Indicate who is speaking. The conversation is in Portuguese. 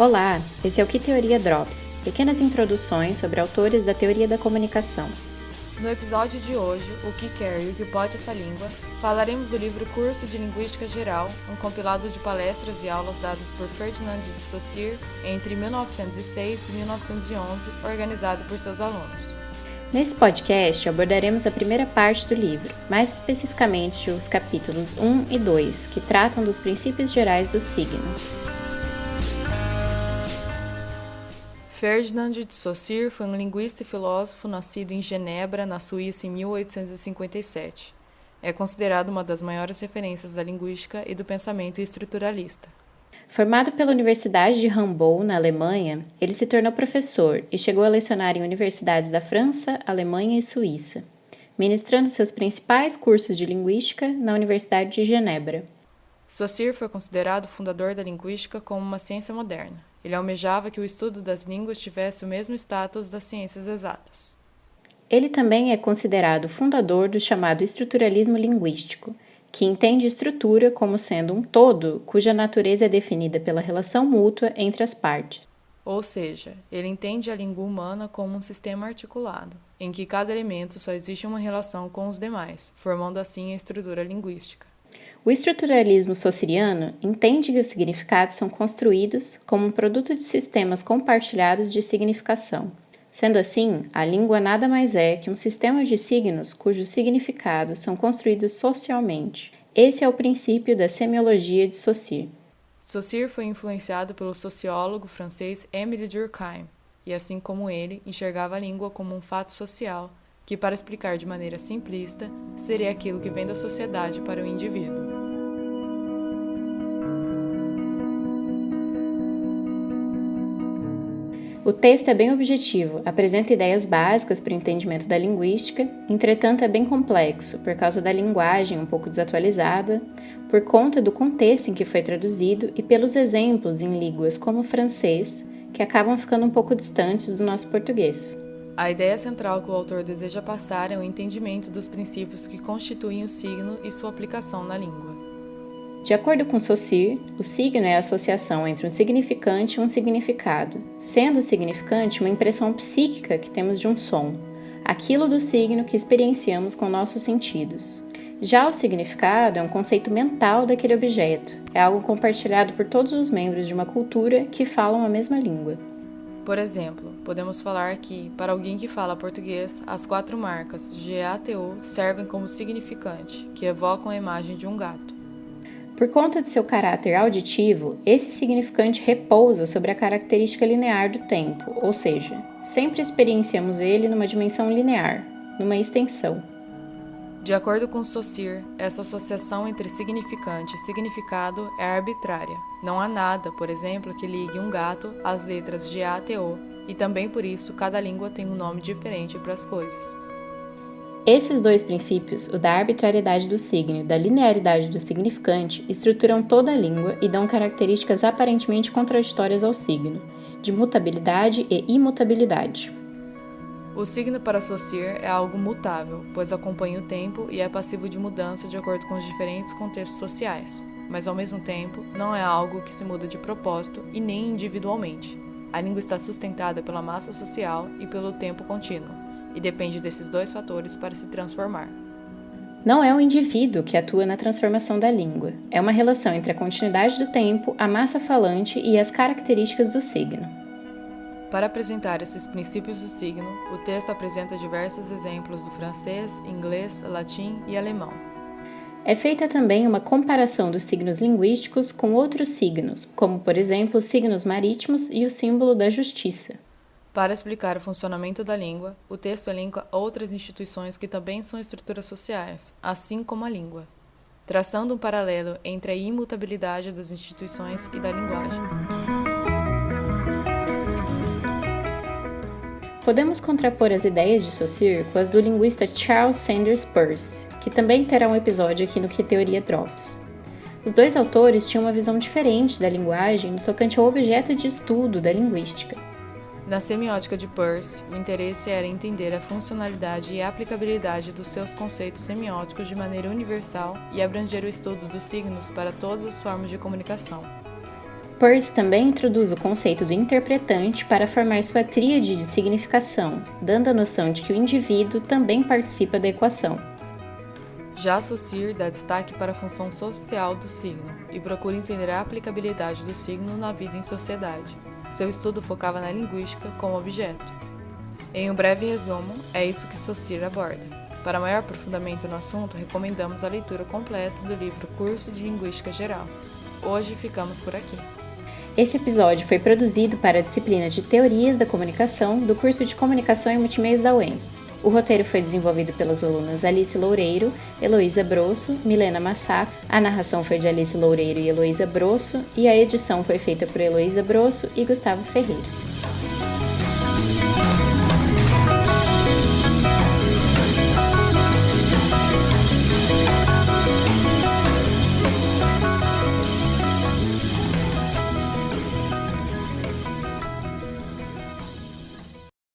Speaker 1: Olá, esse é o Que Teoria Drops, pequenas introduções sobre autores da teoria da comunicação.
Speaker 2: No episódio de hoje, O que quer e o que pode essa língua, falaremos do livro Curso de Linguística Geral, um compilado de palestras e aulas dadas por Ferdinand de Saussure entre 1906 e 1911, organizado por seus alunos.
Speaker 1: Nesse podcast, abordaremos a primeira parte do livro, mais especificamente os capítulos 1 e 2, que tratam dos princípios gerais do signo.
Speaker 2: Ferdinand de Saussure foi um linguista e filósofo nascido em Genebra, na Suíça, em 1857. É considerado uma das maiores referências da linguística e do pensamento estruturalista.
Speaker 1: Formado pela Universidade de Hambourg, na Alemanha, ele se tornou professor e chegou a lecionar em universidades da França, Alemanha e Suíça, ministrando seus principais cursos de linguística na Universidade de Genebra.
Speaker 2: Saussure foi considerado fundador da linguística como uma ciência moderna. Ele almejava que o estudo das línguas tivesse o mesmo status das ciências exatas.
Speaker 1: Ele também é considerado fundador do chamado estruturalismo linguístico, que entende estrutura como sendo um todo cuja natureza é definida pela relação mútua entre as partes.
Speaker 2: Ou seja, ele entende a língua humana como um sistema articulado, em que cada elemento só existe uma relação com os demais, formando assim a estrutura linguística.
Speaker 1: O estruturalismo saussuriano entende que os significados são construídos como um produto de sistemas compartilhados de significação. Sendo assim, a língua nada mais é que um sistema de signos cujos significados são construídos socialmente. Esse é o princípio da semiologia de Saussure.
Speaker 2: Saussure foi influenciado pelo sociólogo francês Émile Durkheim, e assim como ele, enxergava a língua como um fato social, que, para explicar de maneira simplista, seria aquilo que vem da sociedade para o indivíduo.
Speaker 1: O texto é bem objetivo, apresenta ideias básicas para o entendimento da linguística, entretanto é bem complexo por causa da linguagem um pouco desatualizada, por conta do contexto em que foi traduzido e pelos exemplos em línguas como o francês, que acabam ficando um pouco distantes do nosso português.
Speaker 2: A ideia central que o autor deseja passar é o entendimento dos princípios que constituem o signo e sua aplicação na língua.
Speaker 1: De acordo com Saussure, o signo é a associação entre um significante e um significado, sendo o significante uma impressão psíquica que temos de um som, aquilo do signo que experienciamos com nossos sentidos. Já o significado é um conceito mental daquele objeto, é algo compartilhado por todos os membros de uma cultura que falam a mesma língua.
Speaker 2: Por exemplo, podemos falar que, para alguém que fala português, as 4 marcas GATO servem como significante, que evocam a imagem de um gato.
Speaker 1: Por conta de seu caráter auditivo, esse significante repousa sobre a característica linear do tempo, ou seja, sempre experienciamos ele numa dimensão linear, numa extensão.
Speaker 2: De acordo com Saussure, essa associação entre significante e significado é arbitrária. Não há nada, por exemplo, que ligue um gato às letras GATO, e também por isso cada língua tem um nome diferente para as coisas.
Speaker 1: Esses dois princípios, o da arbitrariedade do signo e da linearidade do significante, estruturam toda a língua e dão características aparentemente contraditórias ao signo, de mutabilidade e imutabilidade.
Speaker 2: O signo para Saussure é algo mutável, pois acompanha o tempo e é passivo de mudança de acordo com os diferentes contextos sociais, mas ao mesmo tempo não é algo que se muda de propósito e nem individualmente. A língua está sustentada pela massa social e pelo tempo contínuo, e depende desses dois fatores para se transformar.
Speaker 1: Não é o indivíduo que atua na transformação da língua, é uma relação entre a continuidade do tempo, a massa falante e as características do signo.
Speaker 2: Para apresentar esses princípios do signo, o texto apresenta diversos exemplos do francês, inglês, latim e alemão.
Speaker 1: É feita também uma comparação dos signos linguísticos com outros signos, como, por exemplo, os signos marítimos e o símbolo da justiça.
Speaker 2: Para explicar o funcionamento da língua, o texto elenca outras instituições que também são estruturas sociais, assim como a língua, traçando um paralelo entre a imutabilidade das instituições e da linguagem.
Speaker 1: Podemos contrapor as ideias de Saussure com as do linguista Charles Sanders Peirce, que também terá um episódio aqui no Que Teoria Drops. Os dois autores tinham uma visão diferente da linguagem no tocante ao objeto de estudo da linguística.
Speaker 2: Na semiótica de Peirce, o interesse era entender a funcionalidade e a aplicabilidade dos seus conceitos semióticos de maneira universal e abranger o estudo dos signos para todas as formas de comunicação.
Speaker 1: Peirce também introduz o conceito do interpretante para formar sua tríade de significação, dando a noção de que o indivíduo também participa da equação.
Speaker 2: Já Saussure dá destaque para a função social do signo e procura entender a aplicabilidade do signo na vida em sociedade. Seu estudo focava na linguística como objeto. Em um breve resumo, é isso que Saussure aborda. Para maior aprofundamento no assunto, recomendamos a leitura completa do livro Curso de Linguística Geral. Hoje ficamos por aqui.
Speaker 1: Esse episódio foi produzido para a disciplina de Teorias da Comunicação do curso de Comunicação e Multimeios da UEM. O roteiro foi desenvolvido pelas alunas Alice Loureiro, Heloísa Brosso, Milena Massaf, a narração foi de Alice Loureiro e Heloísa Brosso e a edição foi feita por Heloísa Brosso e Gustavo Ferreira.